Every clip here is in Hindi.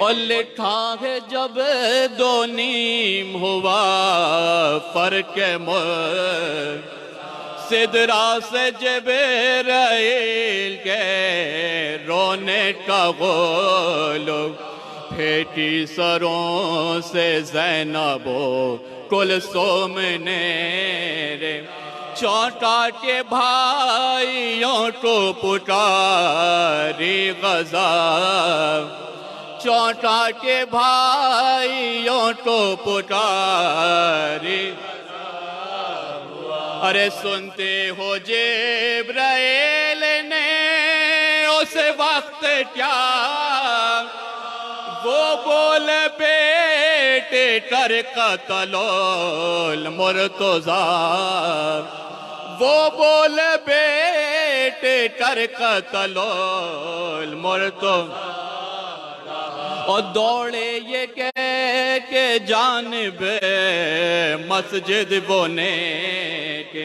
और लिखा है जब दो नीम हुआ फर्क सिदरा से जबराइल के रोने का गोलो फेटी सरों से ज़ैनबो कुलसूम ने रे चौंका के भाइयों को पुकारी गज़ब चौंका के भाइयों को पुकारी अरे सुनते हो जिब्राइल ने उस वक्त क्या वो बोल बेटे कर कत्लोल मुर्तज़ा वो बोल बेटे कर कत्लोल मुर्तज़ा और दौड़े ये कह के जानिबे मस्जिद बोने के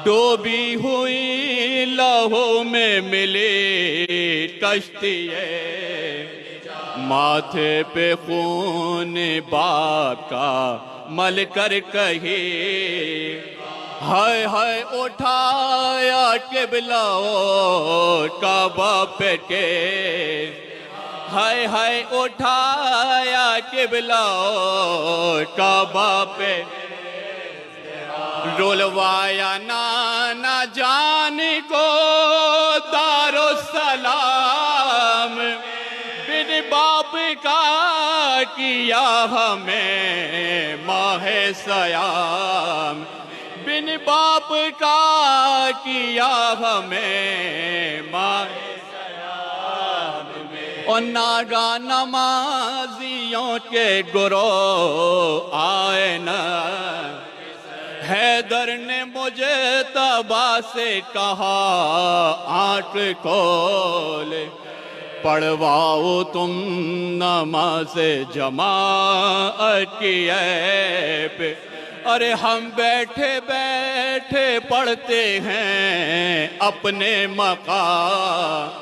डूबी हुई लहू में मिली कश्ती माथे पे खून बाप का मल कर कही हाय हाय उठाया किबला काबा पे के हाय हाय उठाया किबला काबा पे रुलवाया नाना जान को दारुस्सलाम बिन बाप का किया हमें माहे सयाम बिन बाप का किया हमें माहे और नागा नमाजियों के गुरो आए न हैदर ने मुझे तबा से कहा आंख खोल पढ़वाओ तुम नमाज जमाअत की ऐप अरे हम बैठे बैठे पढ़ते हैं अपने मकाम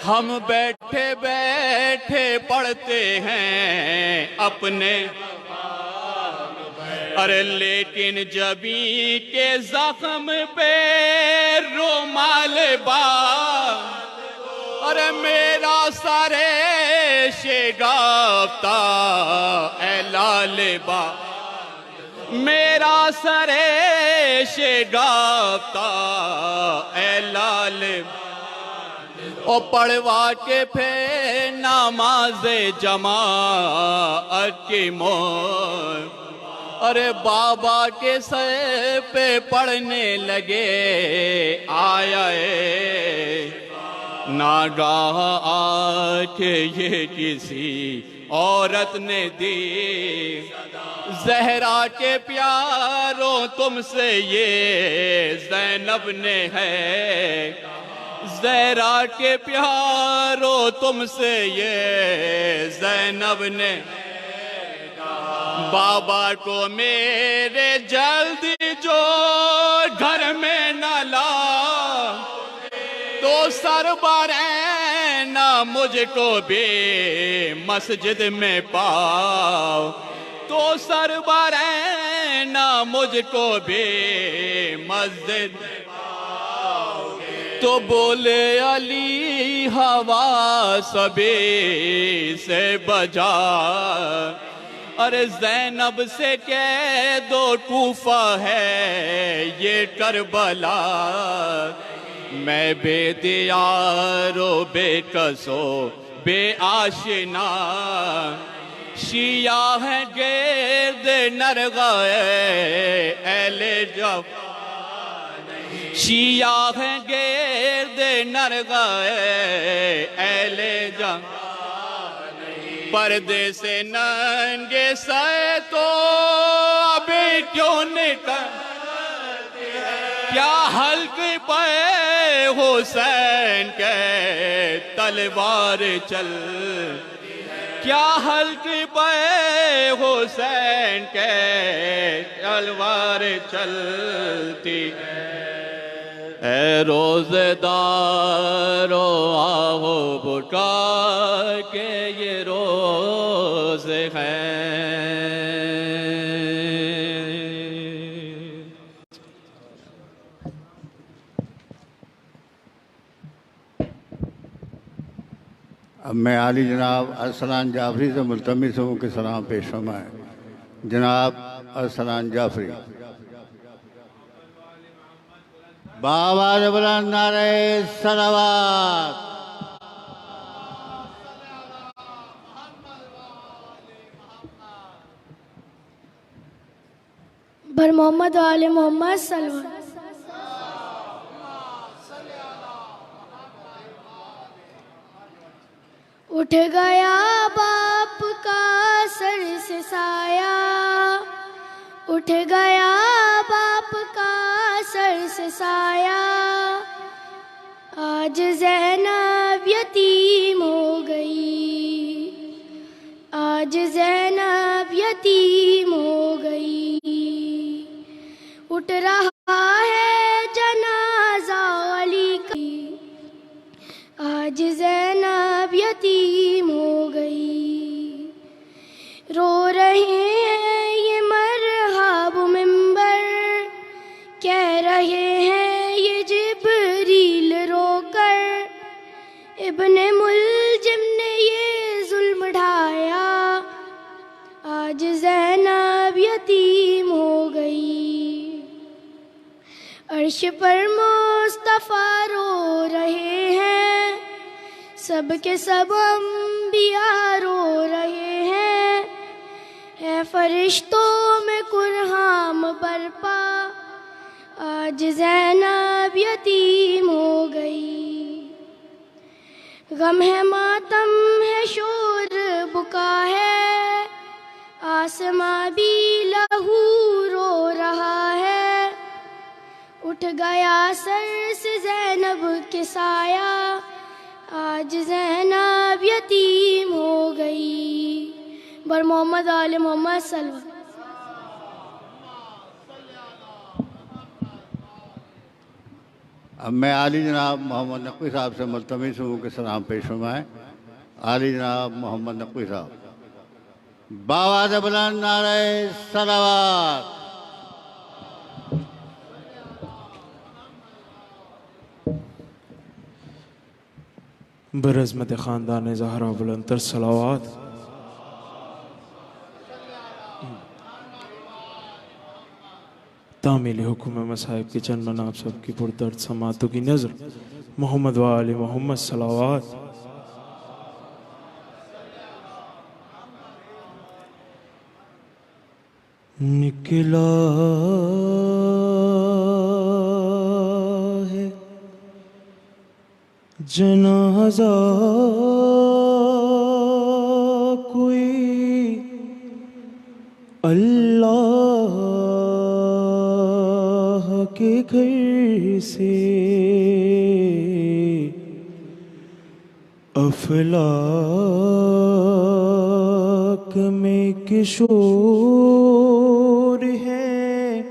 हम बैठे बैठे पढ़ते हैं अपने अरे लेकिन जबी के जख्म पे रुमाल बांध अरे मेरा सारे शेगाफ्ता ए लाल बा मेरा सरे शेगाफ्ता ए लाल ओ पढ़वा के फिर नमाज जमाअत की मोर अरे बाबा के सर पे पढ़ने लगे आया नागाह आके ये किसी औरत ने दी ज़हरा के प्यारों तुमसे ये ज़ैनब ने है ज़हरा के प्यारों तुमसे ये ज़ैनब ने बाबा को मेरे जल्दी जो घर में न ला तो सरबर ना मुझको भी मस्जिद में पाओ तो सरबर ना मुझको भी मस्जिद तो बोले अली हवा सभी से बजा अरे ज़ैनब से कह दो कूफा है ये करबला मैं बेदियारो बेकसो बेआशिना शिया है गिर्द नरगाए एले जब शिया है गिर्द नरगाए एले जब पर्दे से नंगे सर तो अभी क्यों निकल क्या हल्क पे हुसैन के तलवार चल क्या हल्क पे हुसैन के तलवार चलती ए रोज़ेदारो आओ पुकार के ये रोज़ है। अब मैं आली जनाब अरसलान जाफरी से मुल्तमिस हूँ कि सलाम पेश फरमाएं। जनाब अरसलान जाफरी। बाबा बुलंद नारे सलावत। बर मोहम्मद वाले मोहम्मद सलवात। उठ गया बाप का सर से साया, उठ गया बाप का सर से साया, आज ज़ैनब यतीम हो गई, आज ज़ैनब यतीम हो गई। उठ रहा है जनाजा अली का, आज ज़ैनब यतीम हो गई। रो रहे हैं ये मरहब मिंबर, कह रहे हैं ये जिब्रील रोकर, इब्ने मुलजिम ने ये जुल्म ढाया, आज ज़ैनब यतीम हो गई। अर्श पर मुस्तफ़ा रो रहे हैं, सब के सब अंबिया रो रहे हैं, है फरिश्तों में कुरहाम बरपा, आज ज़ैनब यतीम हो गई। गम है मातम है शोर बुका है, आसमां भी लहू रो रहा है, उठ गया सर से ज़ैनब के साया, आज ज़ैनब यतीम हो गई। बर मोहम्मद आले मोहम्मद सल्लल्लाहु। अब मैं आली जनाब मोहम्मद नकवी साहब से मुल्तमिस हूँ कि सलाम पेश फरमाएं। आली जनाब मोहम्मद नकवी साहब। बाबा बुलंद नारे सलावत। बरज़मत ख़ानदान ज़हरा बुलंदतर सलावत। तामील हुक्म मसाइब के चंद मनाब सब की पुरदर्द समातों की नज़र मोहम्मद वाले मोहम्मद सलावत। निकला है जनाजा कोई अल्लाह के घर से, अफलाक में किशोर है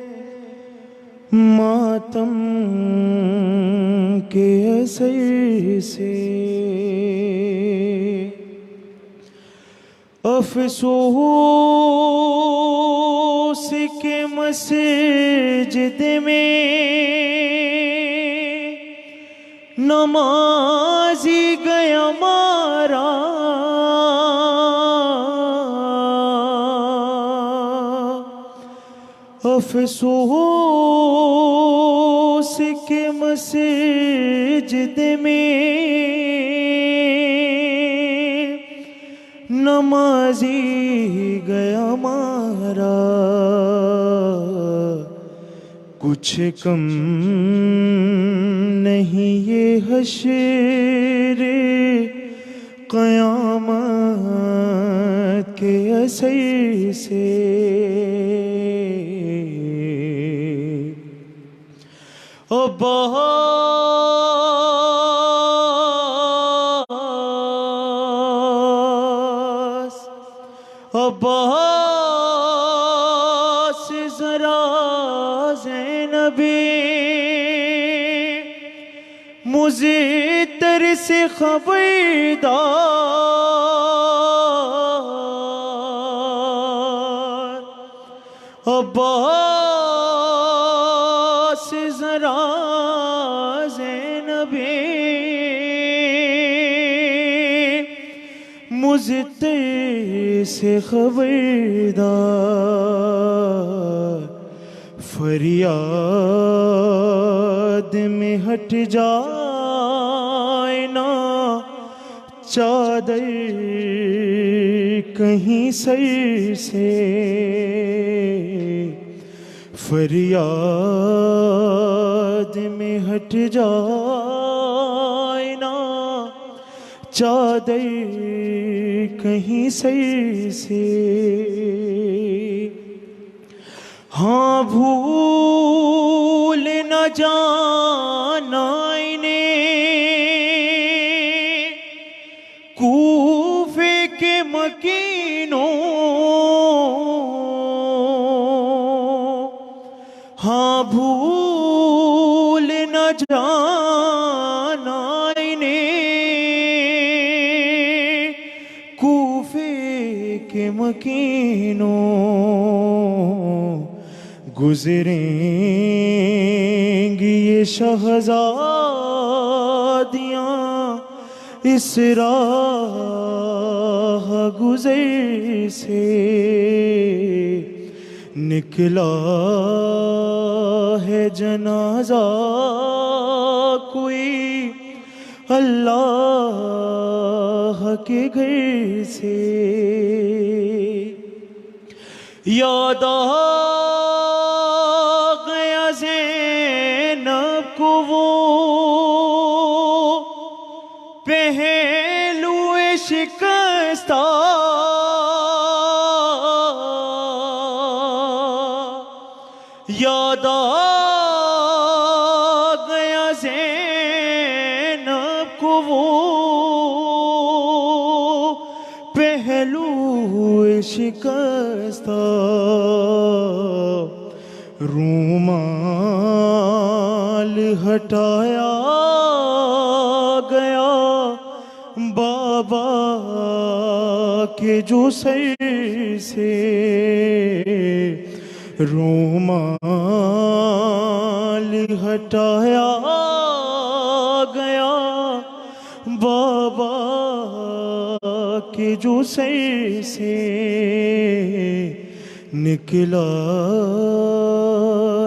मातम के असर से, अफसोस के मस्जिद में नमाज़ी गया मारा, अफसोस के मस्जिद में नमाज़ी गया मारा, कुछ कम नहीं ये हश्र क़यामत के असर से, अब्बास ज़रा ज़ैनबी मुझे तेरे से खबरदार अब्बास जरा ज़ैनबे मुझे तेरे से खबरदार फरियाद में हट जाए ना चादर कहीं सर से फरियाद में हट जाए ना चादर कहीं सर से हाँ भूल न जाना इन्हें कूफे के मकीनों हाँ भूल न जाना इन्हें कूफे के मकीनों गुजरेंगी ये शहजादियाँ इस राह गुजर से निकला है जनाजा कोई अल्लाह के घर से याद आ गया ज़ैनब को वो पहलुए शिकस्ता याद आ गया ज़ैनब को वो पहलुए शिकस्ता रूमाल हटाया गया बाबा के जो सर से रूमाल हटाया गया बाबा के जो सर से निकला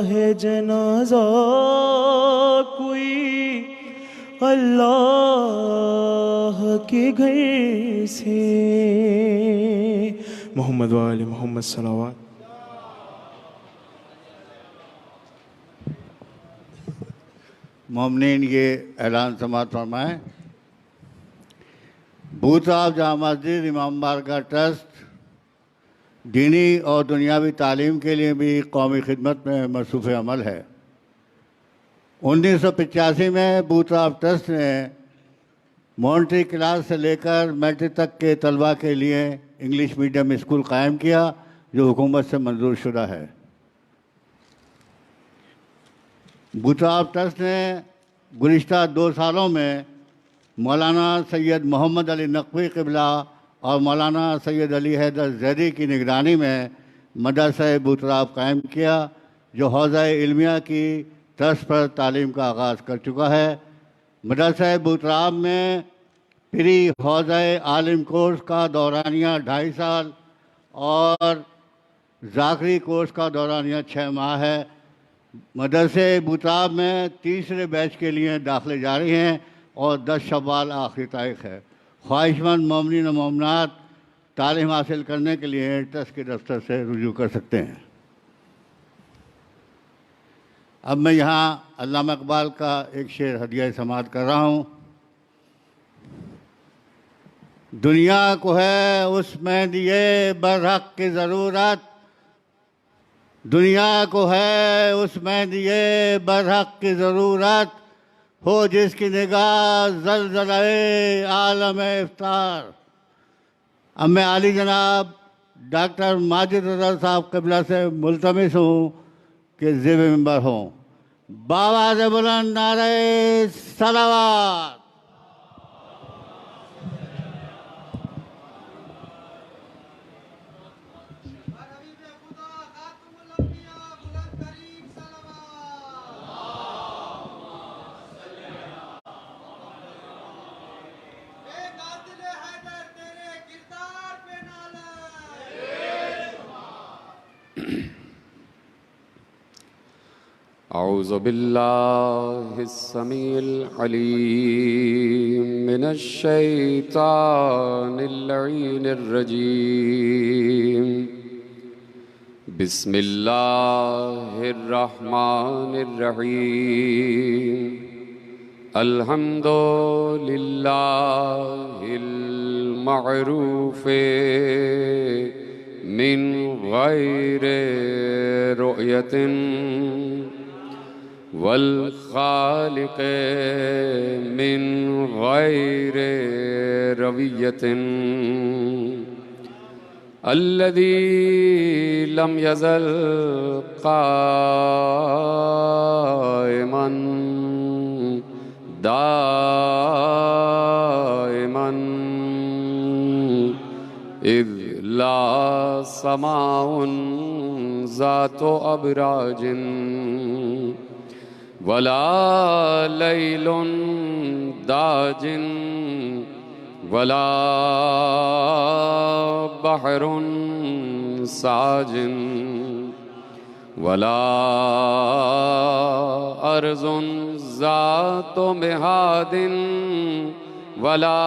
है जनाजा कोई अल्लाह के घर से मोहम्मद वाले मोहम्मद सलावत मोमिनीन ये ऐलान समात फरमाएँ। भूतराब जामा मस्जिद इमाम बारगाह ट्रस्ट दीनी और दुनियावी तालीम के लिए भी कौमी खिदमत में मसरूफ़ अमल है। 1985 में भूतराब ट्रस्ट ने मॉनिटरी क्लास से लेकर मैट्रिक तक के तलबा के लिए इंग्लिश मीडियम स्कूल कायम किया जो हुकूमत से मंजूर शुदा है। भूतराब ट्रस्ट ने गुज़िश्ता 2 सालों में मौलाना सैयद मोहम्मद अली नकवी क़िबला और मौलाना सैयद अली हैदर ज़ैदी की निगरानी में मदरसा भूतराब कायम किया जो हौज़ा इल्मिया की तर्ज पर तालीम का आगाज़ कर चुका है। मदरसा भूतराब में प्री हौज़ा आलिम कोर्स का दौरानिया 2.5 साल और ज़ाकरी कोर्स का दौरानिया 6 माह है। मदरसे भूतराब में तीसरे बैच के लिए दाखिले जारी हैं और 10 शव्वाल आखिरी तारीख है। ख्वाहिशमंद मोमिनीन व मोमिनात तालीम हासिल करने के लिए ट्रस्ट के दफ्तर से रुजू कर सकते हैं। अब मैं यहाँ अल्लामा इकबाल का एक शेर हदिया समात कर रहा हूँ। दुनिया को है उसमें दिए बरहक की ज़रूरत, दुनिया को है उसमें दिए बरहक की ज़रूरत, हो जिसकी निगाह ज़लज़ले आलम इफ्तार। अब मैं आली जनाब डॉक्टर माजिद रज़ा साहब क़िबला से मुल्तमिस हूँ कि ज़ेब मिंबर हों। बाबा से बुलंद नारे सलावत। अऊज़ु बिल्लाहिस्समीइल अलीम मिनश्शैतानिर लईनिर रजीम। बिस्मिल्लाहिर रहमानिर रहीम। अल्हम्दुलिल्लाहिल मअरूफ़े मिन गैरि रुयतिन वल खालिक़े मिन गैरि रवियतिन अल्लज़ी लम यज़ल क़ाइमन दाइमन इज़ ला समाउन ज़ातो अबराजिन वला लैलुन दाजिन वला बहरुन साजिन वला अर्ज़ुन ज़ातो मिहादिन वला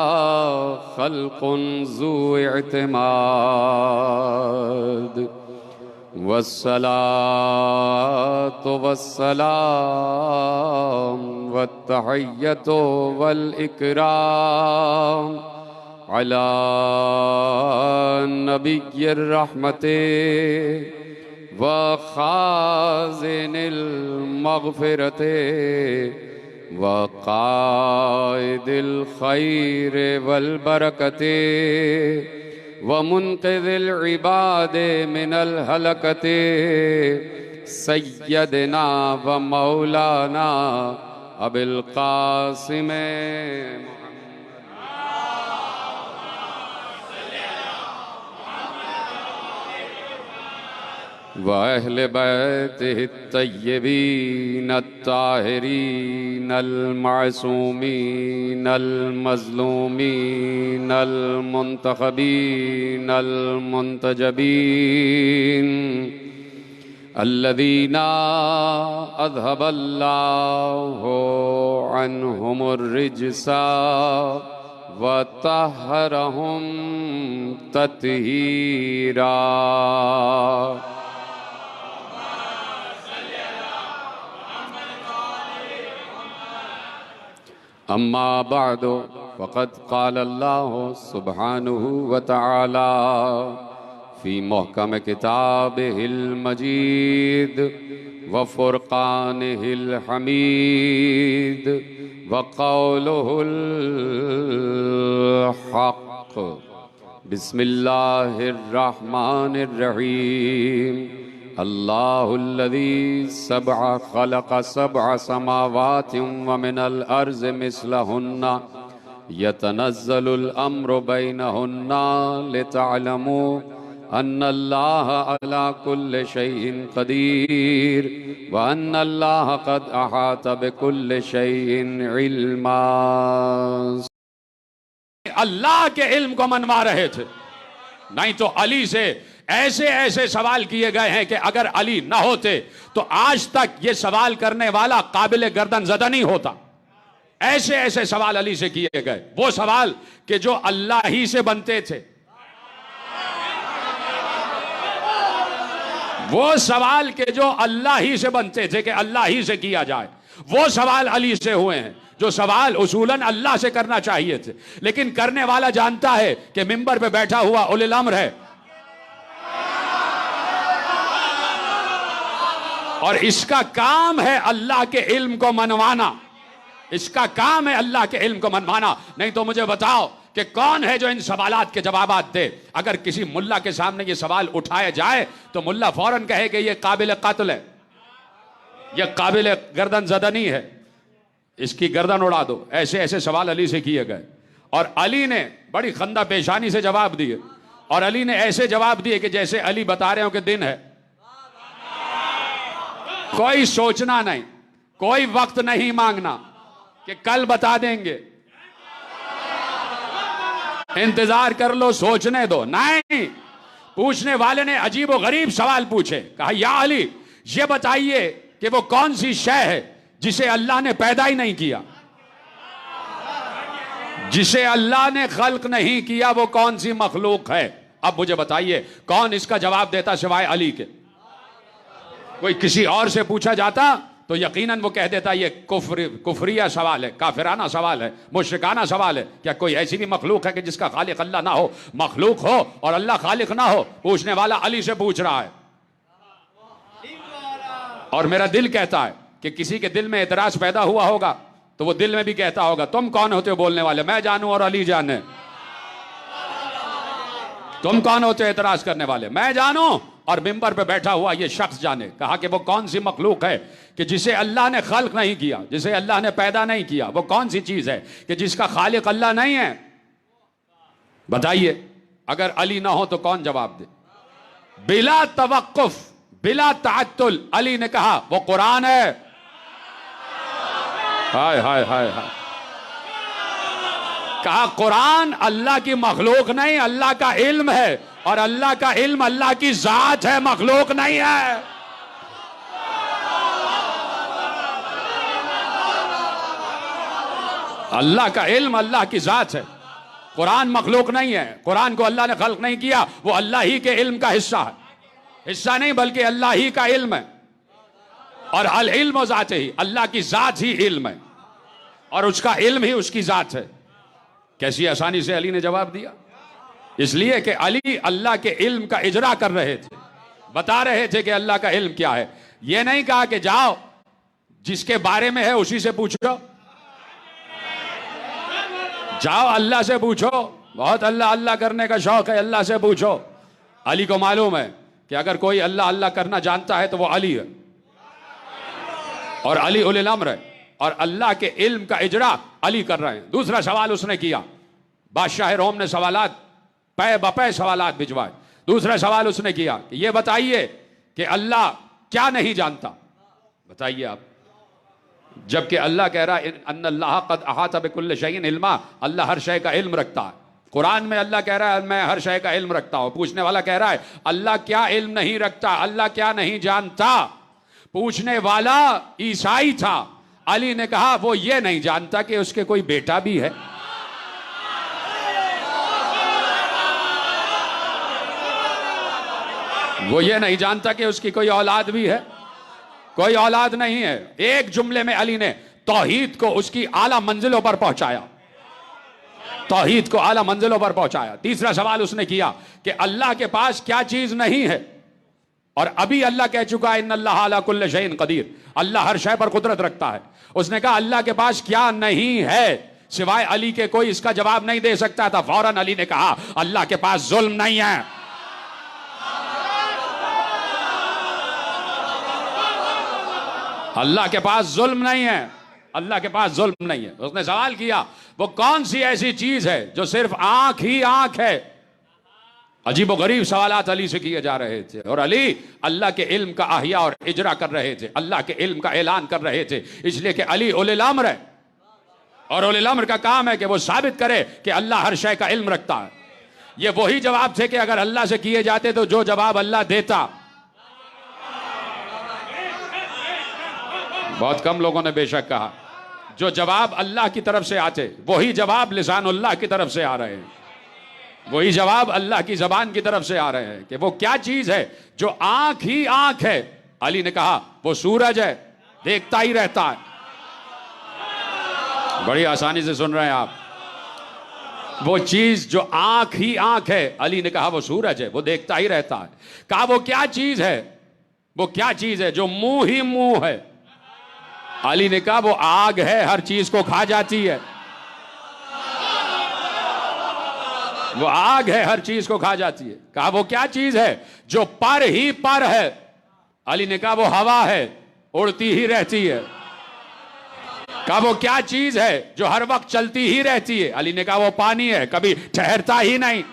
खल्क़ुन ज़ू इत्माद वस्सलातु वस्सलाम वत्तहिय्यतु वल इकराम अला नबिय्यिर रहमते व खाज़िनिल मग़फ़िरते व क़ाइदिल खैरि वल बरकते व मुन्क़िज़िल इबादे मिनल हलकते सय्यदना व मौलाना अबिल क़ासिम व अहले बैतिहि तय्यबीन अत्ताहिरीन अल मासूमीन अल मज़लूमीन अल मुंतखबीन अल मुंतजबीन अल्लज़ीना अज़हबल्लाहु अन्हुमुर रिज्सा व तहहरहुम तत्हीरा। अम्मा बादो फ़क़द क़ाल अल्लाहु सुब्हानहु व तआला फ़ी मुहकम किताबिहिल मजीद व फ़ुरक़ानिहिल हमीद व क़ौलुहुल हक़। बिस्मिल्लाहिर रहमानिर रहीम। अल्लाहुल्लज़ी सबअ ख़लक़ सबअ समावातिन व मिनल अर्ज़ि मिस्लहुन्ना यतनज़्ज़लुल अम्रु बैनहुन्ना लितअलमू अन्नल्लाह अला कुल्लि शैइन क़दीर व अन्नल्लाह क़द अहात बिकुल्लि शैइन इल्मा। अल्लाह के इल्म को मनवा रहे थे, नहीं तो अली से ऐसे ऐसे सवाल किए गए हैं कि अगर अली ना होते तो आज तक ये सवाल करने वाला काबिल गर्दन ज़दा नहीं होता। ऐसे ऐसे सवाल अली से किए गए, वो सवाल कि जो अल्लाह ही से बनते थे, वो सवाल के जो अल्लाह ही से बनते थे कि अल्लाह ही से किया जाए, वो सवाल अली से हुए हैं। जो सवाल उसूलन अल्लाह से करना चाहिए थे, लेकिन करने वाला जानता है कि मिंबर पे बैठा हुआ उलिल अम्र है और इसका काम है अल्लाह के इल्म को मनवाना। इसका काम है अल्लाह के इल्म को मनवाना। नहीं तो मुझे बताओ कि कौन है जो इन सवालात के जवाबात दे। अगर किसी मुल्ला के सामने ये सवाल उठाया जाए तो मुल्ला फौरन कहे कि ये काबिल कत्ल है। यह काबिल गर्दन ज़दनी है, इसकी गर्दन उड़ा दो। ऐसे ऐसे सवाल अली से किए गए और अली ने बड़ी खंदा पेशानी से जवाब दिए, और अली ने ऐसे जवाब दिए कि जैसे अली बता रहे हो कि दिन है। कोई सोचना नहीं, कोई वक्त नहीं मांगना कि कल बता देंगे, इंतजार कर लो, सोचने दो। नहीं, पूछने वाले ने अजीब और गरीब सवाल पूछे। कहा या अली, ये बताइए कि वो कौन सी शय है जिसे अल्लाह ने पैदा ही नहीं किया, जिसे अल्लाह ने खल्क नहीं किया, वो कौन सी मखलूक है? अब मुझे बताइए कौन इसका जवाब देता सिवाय अली के? कोई किसी और से पूछा जाता तो यकीनन वो कह देता ये कुफरिया सवाल है, काफिराना सवाल है, मुशरिकाना सवाल है। क्या कोई ऐसी भी मखलूक है कि जिसका खालिक अल्लाह ना हो? मखलूक हो और अल्लाह खालिक ना हो। पूछने वाला अली से पूछ रहा है। और मेरा दिल कहता है कि किसी के दिल में एतराज पैदा हुआ होगा तो वो दिल में भी कहता होगा तुम कौन होते हो बोलने वाले? मैं जानूं और अली जाने। तुम कौन होते हो एतराज करने वाले? मैं जानूं और मिंबर पे बैठा हुआ ये शख्स जाने। कहा कि वो कौन सी मखलूक है कि जिसे अल्लाह ने खल्क नहीं किया, जिसे अल्लाह ने पैदा नहीं किया? वो कौन सी चीज है कि जिसका खालिक अल्लाह नहीं है? बताइए। अगर अली ना हो तो कौन जवाब दे? बिला तवक्कुफ, बिला ताअत्तुल अली ने कहा वो कुरान है। हाय हाय हाय हाय। कहा कुरान अल्लाह की मखलूक नहीं, अल्लाह का इल्म है, और अल्लाह का इल्म अल्लाह की जात है, मखलूक नहीं है। अल्लाह का इल्म अल्लाह की जात है, कुरान मखलूक नहीं है। कुरान को अल्लाह ने खल्क नहीं किया, वो अल्लाह ही के इल्म का हिस्सा है। हिस्सा नहीं बल्कि अल्लाह ही का इल्म है। और अल इल्म जात ही, अल्लाह की जात ही इल्म है और उसका इल्म ही उसकी जात है। कैसी आसानी से अली ने जवाब दिया। इसलिए कि अली अल्लाह के इल्म का इजरा कर रहे थे, बता रहे थे कि अल्लाह का इल्म क्या है। यह नहीं कहा कि जाओ जिसके बारे में है उसी से पूछो, जाओ अल्लाह से पूछो, बहुत अल्लाह अल्लाह करने का शौक है, अल्लाह से पूछो। अली को मालूम है कि अगर कोई अल्लाह अल्लाह करना जानता है तो वो अली है, और अली उलिल अम्र है, और अल्लाह के इल्म का इजरा अली कर रहे हैं। दूसरा सवाल उसने किया, बादशाह रोम ने सवालात पै बपै सवालात भिजवाए। दूसरा सवाल उसने किया कि ये बताइए कि अल्लाह क्या नहीं जानता, बताइए आप। जबकि अल्लाह कह रहा है अन्नल्लाह क़द अहाता बिकुल्लि शैइन इल्मा, अल्लाह हर शय का इल्म रखता है। कुरान में अल्लाह कह रहा है मैं हर शय का इल्म रखता हूं। पूछने वाला कह रहा है अल्लाह क्या इल्म नहीं रखता, अल्लाह क्या नहीं जानता? पूछने वाला ईसाई था। अली ने कहा वो ये नहीं जानता कि उसके कोई बेटा भी है। वो ये नहीं जानता कि उसकी कोई औलाद भी है। कोई औलाद नहीं है। एक जुमले में अली ने तौहीद को उसकी आला मंजिलों पर पहुंचाया, तौहीद को आला मंजिलों पर पहुंचाया। तीसरा सवाल उसने किया कि अल्लाह के पास क्या चीज नहीं है, और अभी अल्लाह कह चुका है इन्नल्लाह अला कुल्लि शैइन कदीर, अल्लाह हर शय पर कुदरत रखता है। उसने कहा अल्लाह के पास क्या नहीं है? सिवाय अली के कोई इसका जवाब नहीं दे सकता था। फौरन अली ने कहा अल्लाह के पास जुल्म नहीं है। अल्लाह के पास जुल्म नहीं है, अल्लाह के पास जुल्म नहीं है। उसने सवाल किया वो कौन सी ऐसी चीज है जो सिर्फ आंख ही आंख है? अजीब गरीब सवालात अली से किए जा रहे थे, और अली अल्लाह के इल्म का आहिया और इजरा कर रहे थे, अल्लाह के इल्म का ऐलान कर रहे थे। इसलिए कि अली उलिल अम्र है, और उलिल अम्र का काम है कि वो साबित करे कि अल्लाह हर शय का इल्म रखता है। ये वही जवाब थे कि अगर अल्लाह से किए जाते तो जो जवाब अल्लाह देता। बहुत कम लोगों ने बेशक कहा जो जवाब अल्लाह की तरफ से आते वही जवाब लिसानुल्लाह की तरफ से आ रहे हैं, वही जवाब अल्लाह की जबान की तरफ से आ रहे हैं कि वो क्या चीज है जो आंख ही आंख है। अली ने कहा वो सूरज है, देखता ही रहता है। बड़ी आसानी से सुन रहे हैं आप। वो चीज जो आंख ही आंख है, अली ने कहा वो सूरज है, वो देखता ही रहता है। कहा वो क्या चीज है? वो क्या चीज है जो मुंह ही मुंह है? अली ने कहा वो आग है, हर चीज को खा जाती है। वो आग है, हर चीज को खा जाती है। कहा वो क्या चीज है जो पर ही पर है? अली ने कहा वो हवा है, उड़ती ही रहती है। कहा वो क्या चीज है जो हर वक्त चलती ही रहती है? अली ने कहा वो पानी है, कभी ठहरता ही नहीं,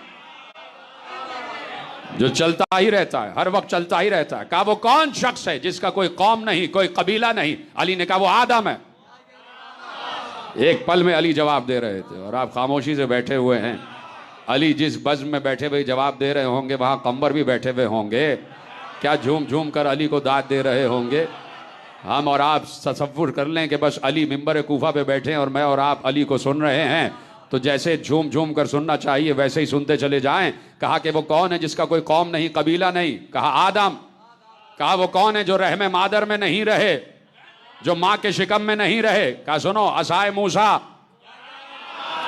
जो चलता ही रहता है, हर वक्त चलता ही रहता है। कहा वो कौन शख्स है जिसका कोई कौम नहीं, कोई कबीला नहीं? अली ने कहा वो आदम है। एक पल में अली जवाब दे रहे थे और आप खामोशी से बैठे हुए हैं। अली जिस बज़्म में बैठे हुए जवाब दे रहे होंगे, वहां कंबर भी बैठे हुए होंगे, क्या झूम झूम कर अली को दाद दे रहे होंगे। हम और आप तसव्वुर कर लें कि बस अली मिंबर कूफा पे बैठे हैं और मैं और आप अली को सुन रहे हैं, तो जैसे झूम झूम कर सुनना चाहिए वैसे ही सुनते चले जाएं। कहा कि वो कौन है जिसका कोई कौम नहीं, कबीला नहीं? कहा आदम। कहा वो कौन है जो रहम मादर में नहीं रहे, जो माँ के शिकम में नहीं रहे? कहा सुनो, असाए मूसा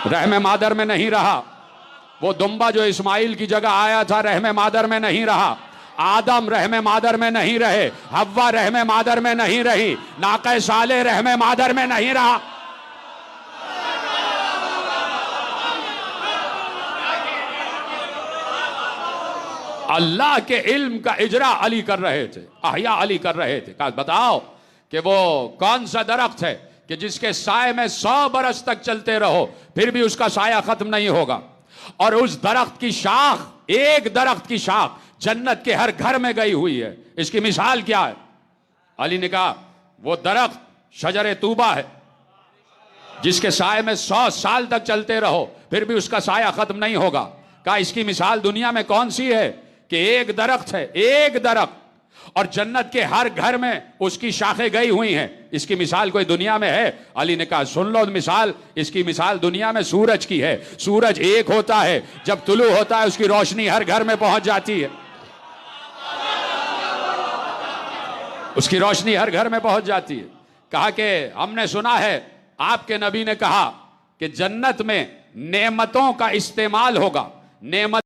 रहम मादर में नहीं रहा, वो दुम्बा जो इस्माइल की जगह आया था रहम मादर में नहीं रहा, आदम रहम मादर में नहीं रहे, हव्वा रहम मादर में नहीं रही, नाक़े साले रहम मादर में नहीं रहा। अल्लाह के इल्म का इजरा अली कर रहे थे, अहया अली कर रहे थे। कहा बताओ कि वो कौन सा दरख्त है कि जिसके साए में 100 बरस तक चलते रहो फिर भी उसका साया खत्म नहीं होगा, और उस दरख्त की शाख, एक दरख्त की शाख जन्नत के हर घर में गई हुई है। इसकी मिसाल क्या है? अली ने कहा वो दरख्त शजर तूबा है जिसके साए में 100 साल तक चलते रहो फिर भी उसका साया खत्म नहीं होगा। कहा इसकी मिसाल दुनिया में कौन सी है कि एक दरख्त है, एक दरख्त, और जन्नत के हर घर में उसकी शाखें गई हुई हैं। इसकी मिसाल कोई दुनिया में है? अली ने कहा सुन लो मिसाल, इसकी मिसाल दुनिया में सूरज की है। सूरज एक होता है, जब तुलू होता है उसकी रोशनी हर घर में पहुंच जाती है, उसकी रोशनी हर घर में पहुंच जाती है। कहा कि हमने सुना है आपके नबी ने कहा कि जन्नत में नेमतों का इस्तेमाल होगा। नेमत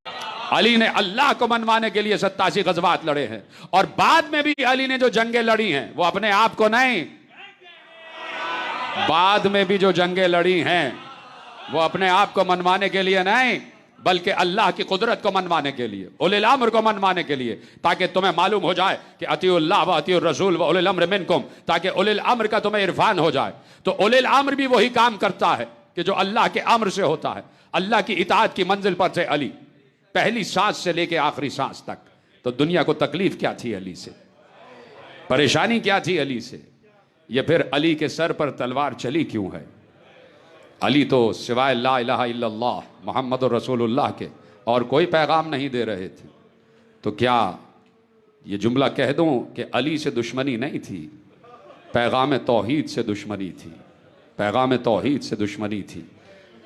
अली ने अल्लाह को मनवाने के लिए 87 गज़वात लड़े हैं, और बाद में भी अली ने जो जंगें लड़ी हैं वो अपने आप को नहीं, बाद में भी जो जंगें लड़ी हैं वो अपने आप को मनवाने के लिए नहीं, बल्कि अल्लाह की कुदरत को मनवाने के लिए, उलिल अम्र को मनवाने के लिए, ताकि तुम्हें मालूम हो जाए कि अतीउल्लाह व अतीउर रसूल व उलिल अम्र मिनकुम, ताकि उलिल अम्र का तुम्हें इरफान हो जाए। तो उलिल अम्र भी वही काम करता है कि जो अल्लाह के अम्र से होता है। अल्लाह की इताअत की मंजिल पर थे अली, पहली सांस से लेके आखिरी सांस तक। तो दुनिया को तकलीफ क्या थी अली से, परेशानी क्या थी अली से? ये फिर अली के सर पर तलवार चली क्यों है? अली तो सिवाय ला इलाहा इल्लल्लाह मुहम्मदुर रसूलुल्लाह के और कोई पैगाम नहीं दे रहे थे। तो क्या ये जुमला कह दूं कि अली से दुश्मनी नहीं थी, पैगाम तौहीद से दुश्मनी थी, पैगाम तौहीद से दुश्मनी थी।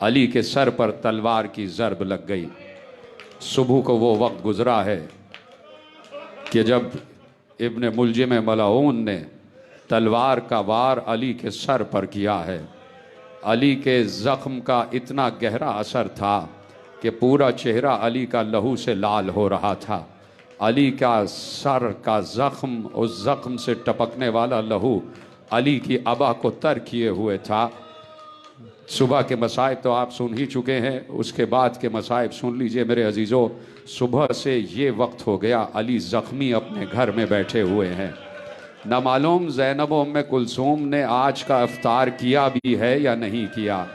अली के सर पर तलवार की ज़रब लग गई। सुबह को वो वक्त गुजरा है कि जब इब्न मुलजिम मलऊन ने तलवार का वार अली के सर पर किया है। अली के ज़ख्म का इतना गहरा असर था कि पूरा चेहरा अली का लहू से लाल हो रहा था। अली का सर का ज़ख्म, उस ज़ख्म से टपकने वाला लहू अली की अबा को तर किए हुए था। सुबह के मसाइब तो आप सुन ही चुके हैं, उसके बाद के मसाइब सुन लीजिए मेरे अजीज़ों। सुबह से ये वक्त हो गया, अली ज़ख्मी अपने घर में बैठे हुए हैं। न मालूम ज़ैनब उम्मे कुलसूम ने आज का इफ्तार किया भी है या नहीं किया,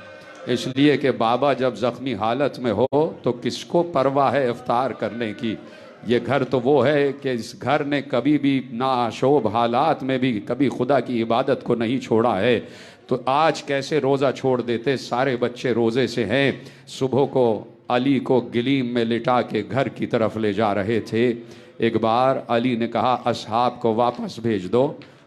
इसलिए कि बाबा जब ज़ख्मी हालत में हो तो किसको परवाह है इफ्तार करने की। ये घर तो वो है कि इस घर ने कभी भी नाशोब हालात में भी कभी खुदा की इबादत को नहीं छोड़ा है। तो आज कैसे रोज़ा छोड़ देते? सारे बच्चे रोज़े से हैं। सुबह को अली को गिलीम में लिटा के घर की तरफ ले जा रहे थे। एक बार अली ने कहा असहाब को वापस भेज दो,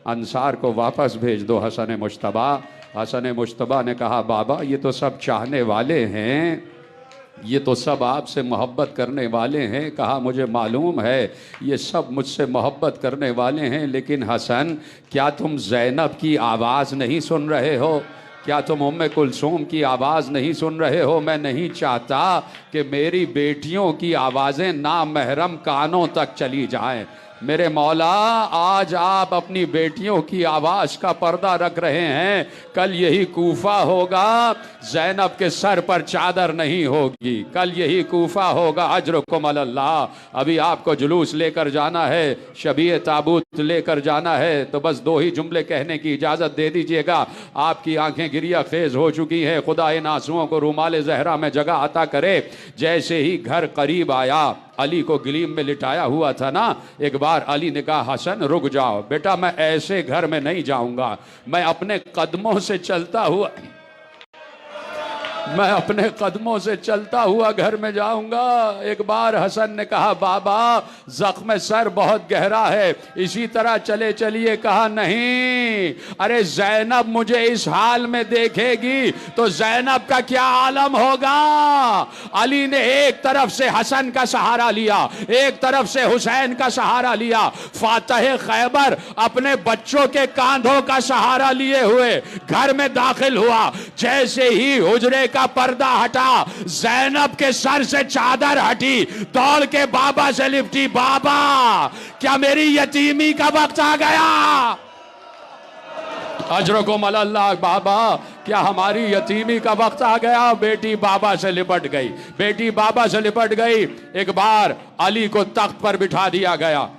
अंसार को वापस भेज दो हसन मुश्तबा। हसन मुश्तबा ने कहा बाबा ये तो सब चाहने वाले हैं, ये तो सब आपसे मोहब्बत करने वाले हैं। कहा मुझे मालूम है ये सब मुझसे मोहब्बत करने वाले हैं, लेकिन हसन क्या तुम ज़ैनब की आवाज़ नहीं सुन रहे हो? क्या तुम उम्मे कुलसूम की आवाज़ नहीं सुन रहे हो? मैं नहीं चाहता कि मेरी बेटियों की आवाज़ें नामहरम कानों तक चली जाएं। मेरे मौला, आज आप अपनी बेटियों की आवाज का पर्दा रख रहे हैं, कल यही कूफा होगा, ज़ैनब के सर पर चादर नहीं होगी, कल यही कूफा होगा। अजरुकुम अल्लाह। अभी आपको जुलूस लेकर जाना है, शबीह ताबूत लेकर जाना है, तो बस दो ही जुमले कहने की इजाज़त दे दीजिएगा। आपकी आंखें गिरिया खेज हो चुकी हैं, खुदा इन आंसुओं को रूमाल ज़हरा में जगह अता करे। जैसे ही घर करीब आया, अली को गलीम में लिटाया हुआ था ना, एक बार अली ने कहा, हसन रुक जाओ बेटा, मैं ऐसे घर में नहीं जाऊंगा, मैं अपने कदमों से चलता हुआ चलता हुआ घर में जाऊंगा। एक बार हसन ने कहा, बाबा जख्म सर बहुत गहरा है, इसी तरह चले चलिए। कहा, नहीं, अरे ज़ैनब मुझे इस हाल में देखेगी तो ज़ैनब का क्या आलम होगा। अली ने एक तरफ से हसन का सहारा लिया, एक तरफ से हुसैन का सहारा लिया। फातह खैबर अपने बच्चों के कांधों का सहारा लिए हुए घर में दाखिल हुआ। जैसे ही हुजरे का पर्दा हटा, ज़ैनब के सर से चादर हटी, दौड़ के बाबा से लिपटी, बाबा क्या मेरी यतीमी का वक्त आ गया। अजरुकुम अल्लाह। बाबा क्या हमारी यतीमी का वक्त आ गया। बेटी बाबा से लिपट गई, बेटी बाबा से लिपट गई। एक बार अली को तख्त पर बिठा दिया गया,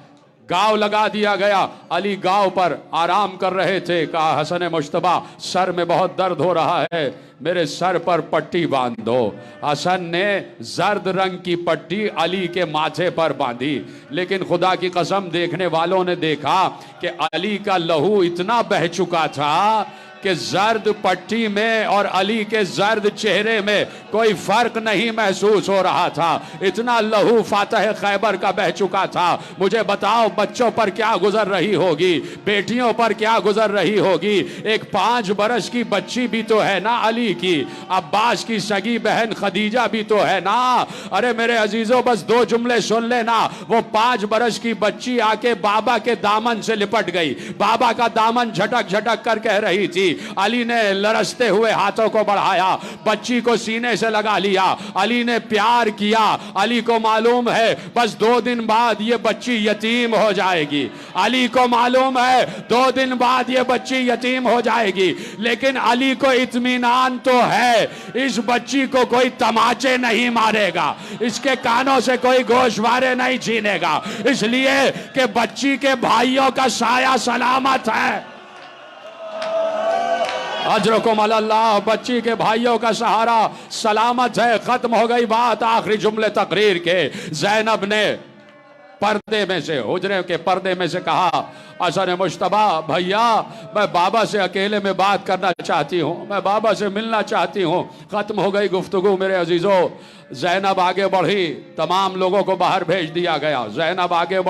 गांव लगा दिया गया। अली गांव पर आराम कर रहे थे। कहा, हसन मुश्तबा सर में बहुत दर्द हो रहा है, मेरे सर पर पट्टी बांध दो। हसन ने जर्द रंग की पट्टी अली के माथे पर बांधी, लेकिन खुदा की कसम देखने वालों ने देखा कि अली का लहू इतना बह चुका था कि जर्द पट्टी में और अली के जर्द चेहरे में कोई फर्क नहीं महसूस हो रहा था। इतना लहू फातह खैबर का बह चुका था। मुझे बताओ, बच्चों पर क्या गुजर रही होगी, बेटियों पर क्या गुजर रही होगी। एक 5 बरस की बच्ची भी तो है ना अली की, अब्बास की सगी बहन खदीजा भी तो है ना। अरे मेरे अजीजों, बस 2 जुमले सुन लेना। वो 5 बरस की बच्ची आके बाबा के दामन से लिपट गई, बाबा का दामन झटक झटक कर कह रही थी। अली ने लरसते हुए हाथों को बढ़ाया, बच्ची को सीने से लगा लिया, अली ने प्यार किया। अली को मालूम है बस 2 दिन बाद ये बच्ची यतीम हो जाएगी। अली को मालूम है 2 दिन बाद ये बच्ची यतीम हो जाएगी, लेकिन अली को इत्मीनान तो है, इस बच्ची को कोई तमाचे नहीं मारेगा, इसके कानों से कोई गोशवारे नहीं छीनेगा, इसलिए कि बच्ची के भाइयों का साया सलामत है। अजरुकुम अल्लाह। बच्ची के भाइयों का सहारा सलामत है। खत्म हो गई बात। आखिरी जुमले तकरीर के, ज़ैनब ने पर्दे में से, हुजरे के पर्दे में से कहा, हसन मुश्तबा भैया, मैं बाबा से अकेले में बात करना चाहती हूँ, मैं बाबा से मिलना चाहती हूँ। खत्म हो गई गुफ्तगू मेरे अजीजों। ज़ैनब आगे बढ़ी, तमाम लोगों को बाहर भेज दिया गया। ज़ैनब आगे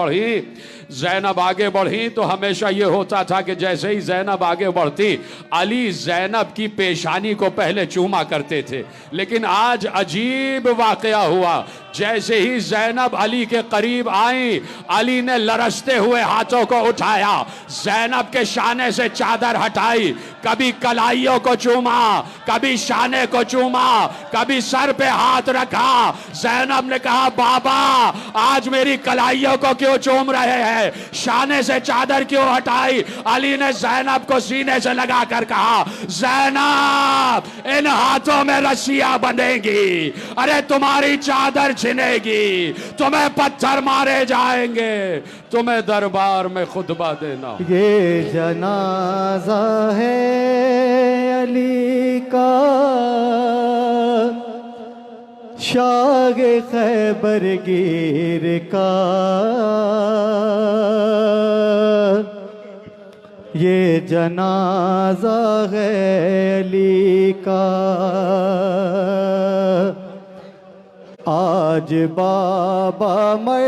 बढ़ी तो हमेशा ये होता था कि जैसे ही ज़ैनब आगे बढ़ती, अली ज़ैनब की पेशानी को पहले चूमा करते थे। लेकिन आज अजीब वाकया हुआ, जैसे ही ज़ैनब अली के करीब आई, अली ने लरसते हुए हाथों को उठाया, ज़ैनब के शाने से चादर हटाई, कभी कलाइयों को चूमा, कभी शाने को चूमा, कभी सर पे हाथ रखा। ज़ैनब ने कहा, बाबा आज मेरी कलाइयों को क्यों चूम रहे हैं, शाने से चादर क्यों हटाई। अली ने ज़ैनब को सीने से लगाकर कहा, ज़ैनब इन हाथों में रस्सियां बंधेंगी, अरे तुम्हारी चादर छिनेगी, तुम्हें पत्थर मारे जाएंगे, तुम्हें दरबार में खुतबा देना। ये जनाजा है अली का, शाग खैबर गिर का, ये जनाजा है अली का। आज बाबा मर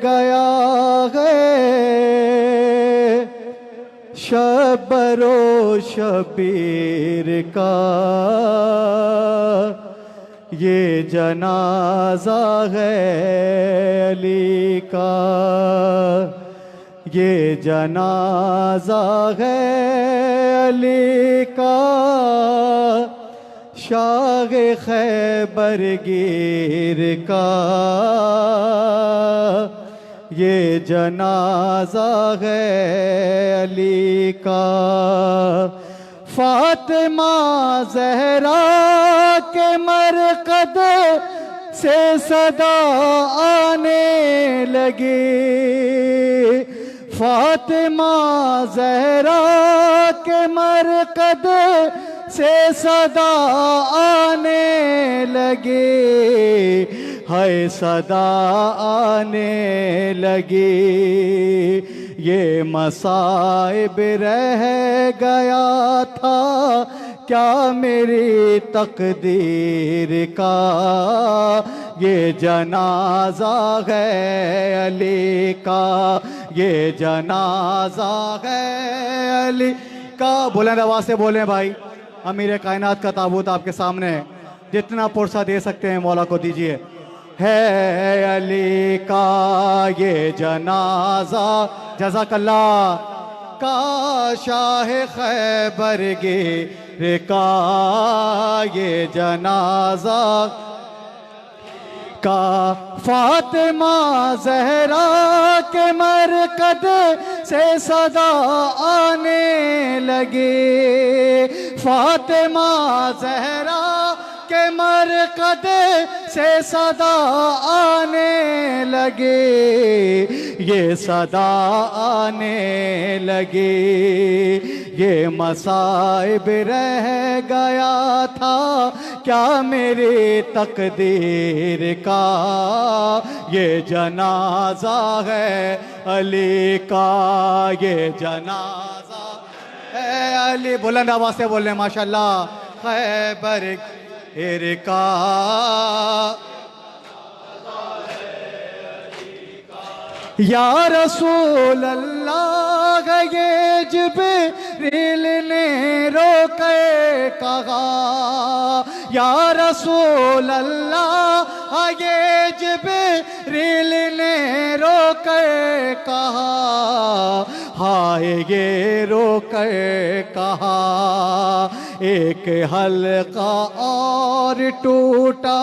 गया है, शबरो शबीर का, ये जनाजा है अली का, ये जनाजा है अली का, शाग खैबर गिर का, ये जनाजा है अली का। फातिमा ज़हरा के मरकद से सदा आने लगी। फातिमा ज़हरा के मरकद से सदा आने लगी। है सदा आने लगी। ये मसाइब रह गया था क्या मेरी तकदीर का। ये जनाजा है अली का। ये जनाजा है अली का। बुलंद आवाज से बोलें भाई। अमीर कायनात का ताबूत आपके सामने है। जितना पुरसा दे सकते हैं मौला को दीजिए। है अली का ये जनाजा जज़ाकल्लाह का। शाह खैबर गिर का ये जनाजा का। फातिमा ज़हरा के मरकद से सदा आने लगी। फातिमा ज़हरा के मरकद से सदा आने लगे। ये सदा आने लगे। ये मसाइब रह गया था क्या मेरी तकदीर का। ये जनाजा है अली का। ये जनाजा है अली। बुलंद आवाज से बोल रहे माशाल्लाह। खैबर का या रसूल अल्लाह ये जिब्रील ने रोके कहा। या रसूल अल्लाह ये जिब्रील ने रोके कहा। हाय ये रोके कहा। एक हल्का और टूटा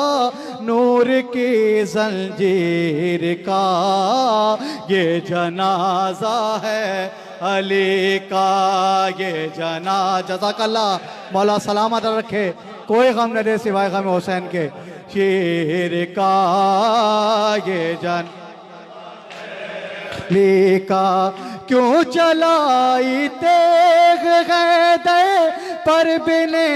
नूर की जंजीर का। ये जनाजा है अली का। ये जनाजा जज़ाकल्लाह मौला सलामत रखे। कोई गम न दे सिवाय गम हुसैन के। शेर का ये जन का। क्यों चलाई तेग गैदे पर बिने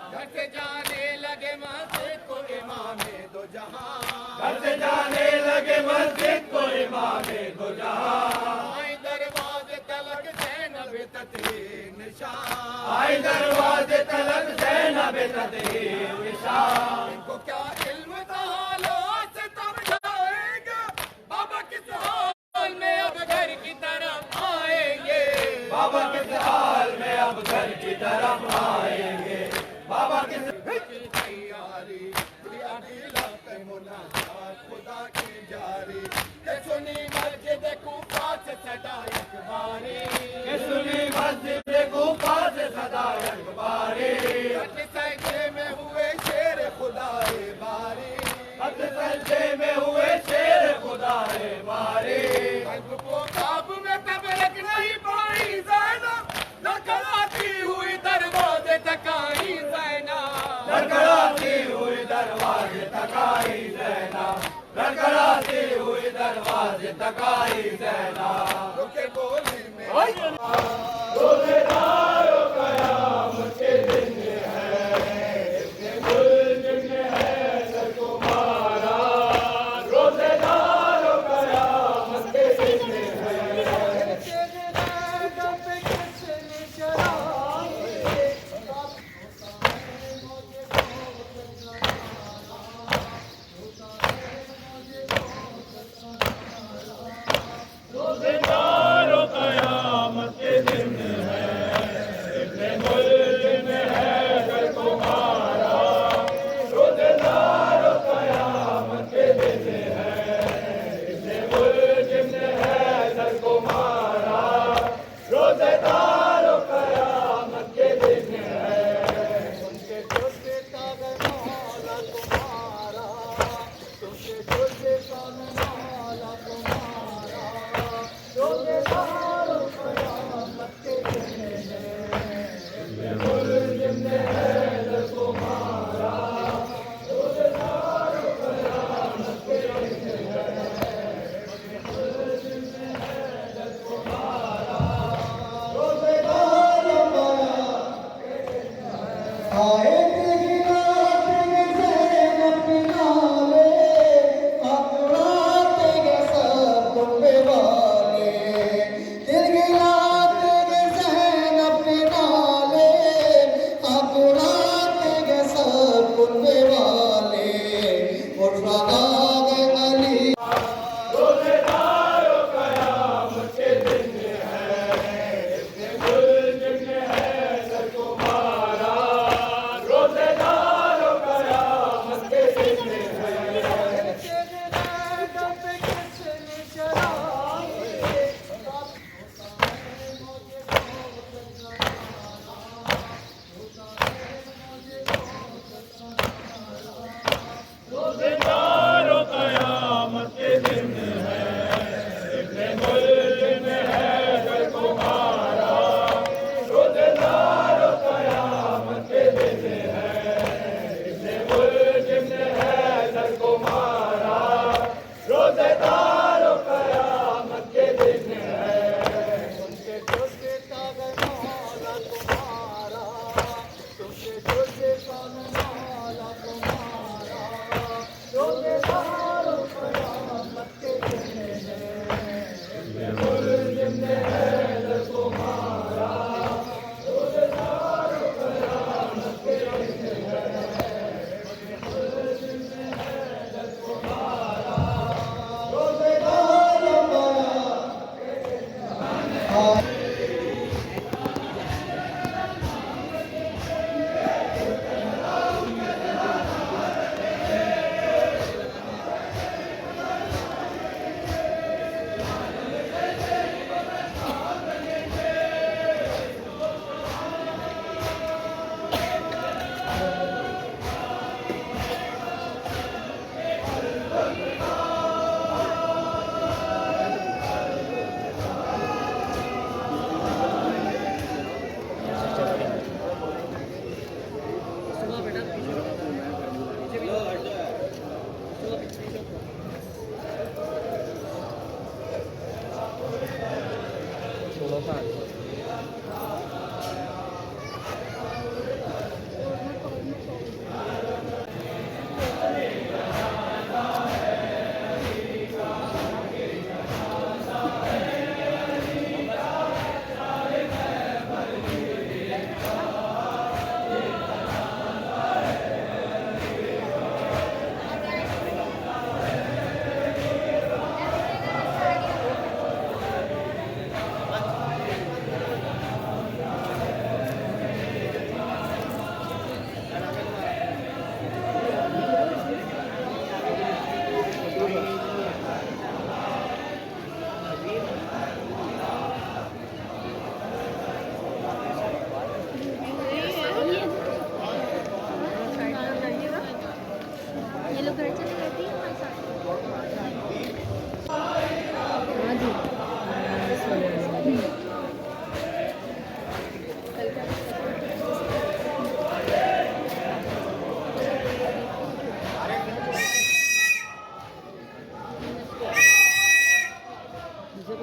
घर से जाने लगे मस्जिद को इमामे दो जहां। घर से जाने लगे मस्जिद को इमामे दो जहां। आई दरवाजे तलक ज़ैनब ततहीर निशान। आई दरवाजे तलक ज़ैनब ततहीर निशान। इनको क्या इल्म था हालों से तब जाएगा। बाबा किस हाल में अब घर की तरफ आएंगे। बाबा किस हाल में अब घर की तरफ आएंगे। बाबा किस तैयारी खुदा की जारी। सुनी मस्जिद कूफा से सदा अखबारी। सुनी मस्जिद कूफा से सदा अखबारी। सजदे में हुए शेर खुदाए बारी। सजदे में हुए शेर खुदाए बारी। कल्ब को काबू में तब रख नहीं पाई ज़ैनब। लड़खड़ाती हुई दरवाजे तक आई ज़ैनब। लड़खड़ाती हुई दरवाजे तक आई ज़ैनब। लड़खड़ाती हुई दरवाजे तक आई ज़ैनब। रुके बोलने में रोज़ेदारों क़यामत के दिन है। इतने मुल्ज़िम है सर को मारा। रोज़ेदारों क़यामत के दिन है। रोज़े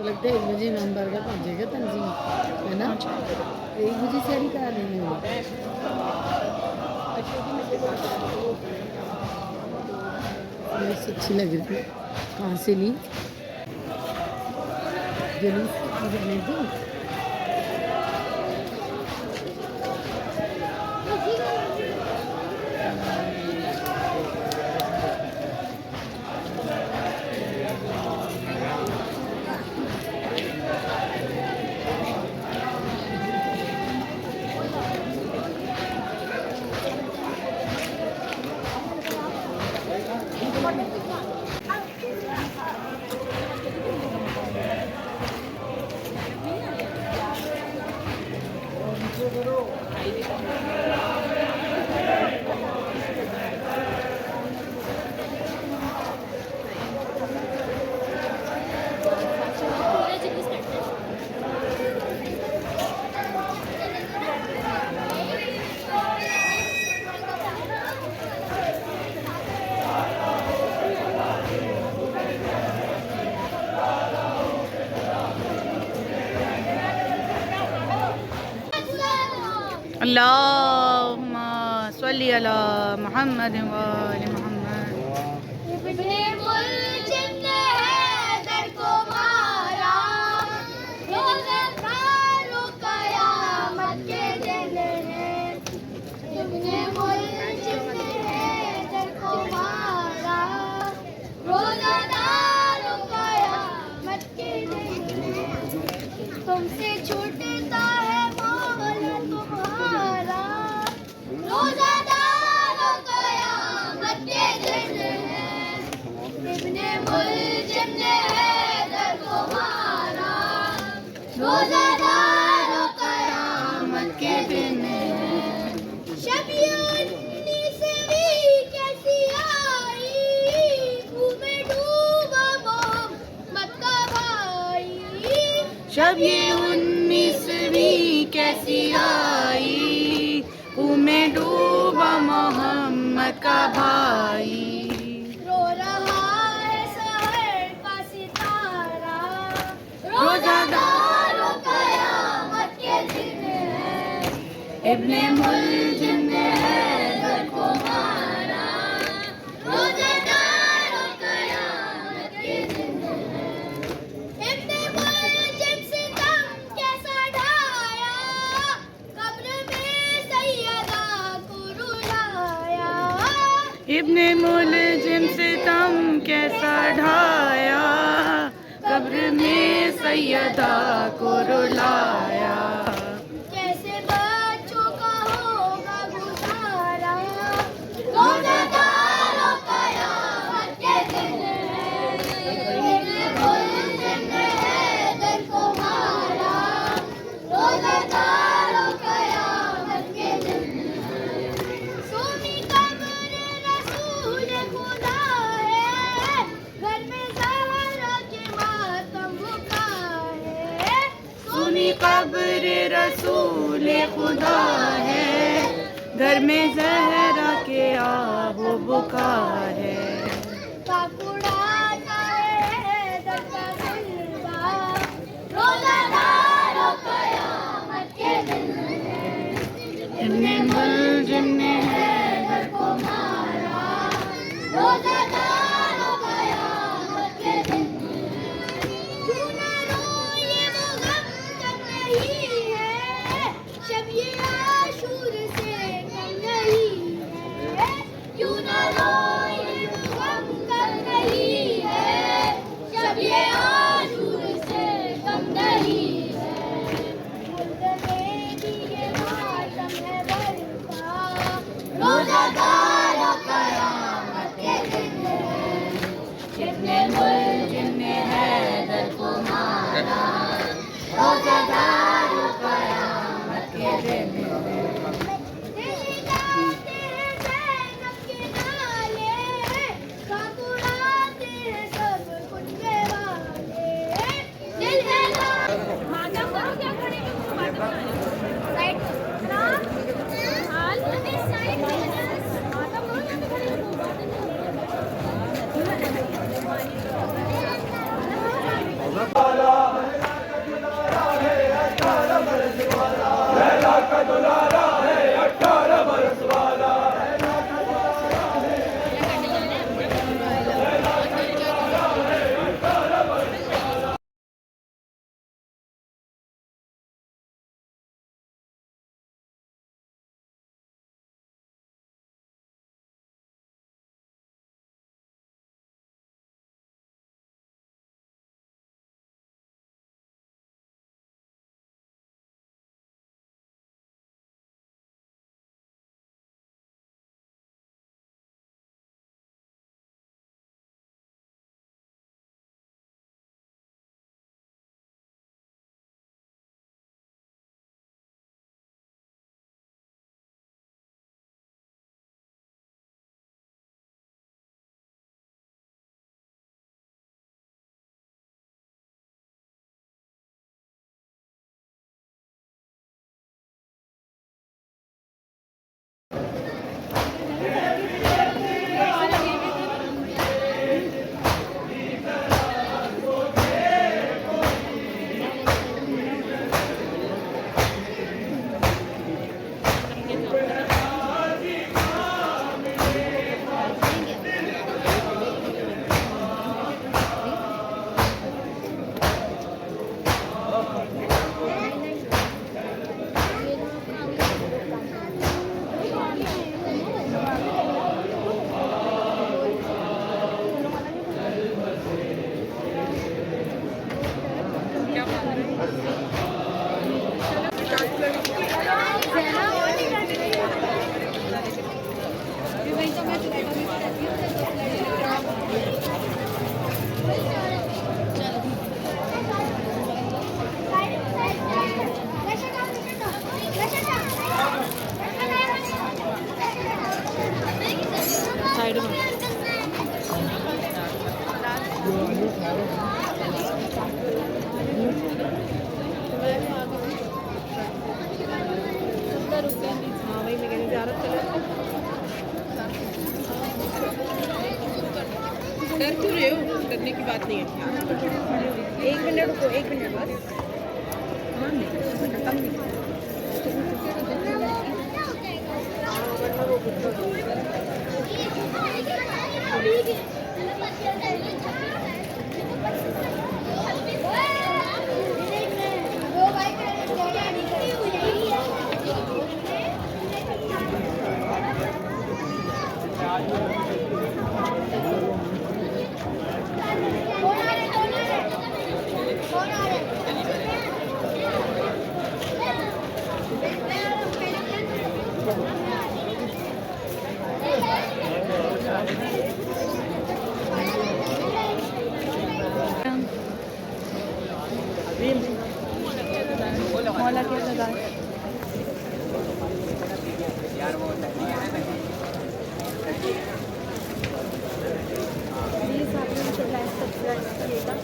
लगता है 1 बजे नंबर का पहुँचेगा तंजीम, है ना? 1 बजे से ही करा देंगे वो। बहुत अच्छी लग रही है। कहाँ से ली? जुलूस जाने दी। अल्लाहुम्मा सल्ली अला मुहम्मद व आलि मुहम्मद। इब्ने मुल्जिम ने हैदर को मारा, रोज़गारो क़यामत के दिन है। इब्ने मुल्जिम ने हैदर को मारा, जब ये 19वीं कैसी आई, में डूबा मोहम्मद का भाई। रो रहा है सहर का सितारा, रोजादारों कयामत के दिन है, इब्ने मुलजिम ने हैदर को मारा, रोज़ादारों कयामत के दिन है। इब्ने मुलजिम सितम कैसा ढाया, कब्र में सैयदा को रुलाया। इब्ने मुलजिम सितम कैसा ढाया, कब्र में सैयदा को रुलाया। कैसे बच्चों का होगा गुजारा, रोज़ादारों कयामत के दिन है। इब्ने मुलजिम ने हैदर को मारा, रोज़ादारों कयामत के दिन है। सूनी कब्र रसूल खुदा है, घर में ज़हरा के मातम भुका है। सुनी कब्र रसूल खुदा है, घर में जहरा के आबो बुका है। काकुड़ाता है दर्द का सिलवा, रोज़ादारों कयामत के दिन है। इब्ने मुलजिम ने हैदर को मारा, रोज़ादारों कयामत के दिन है। क्यों ना रोए वो गम कम नहीं है, शब ये आशूर से कम नहीं है। क्यों ना रोए वो गम कम नहीं है, शब ये आशूर से कम नहीं है। मुल्क में भी ये मातम है बरपा, रोज़ादारों कयामत के दिन है। इब्ने मुलजिम ने हैदर को मारा, रोज़ादारों कयामत के दिन है। दिल गाते हैं ज़ैनब के नाले, काकुड़ाते हैं सब कुनबे वाले। दिल है मातम करो, क्या खड़े हो मातम राइट ना हाल इस साइड मातम करो, क्या खड़े हो साइड में वही मैं कहने ज़्यारत चले डर क्यों रहे हो? डरने की बात नहीं है। 1 मिनट रुको, 1 मिनट बस। मौला के लगा प्लीज़ आप लोग लाइक सब्सक्राइब कीजिएगा।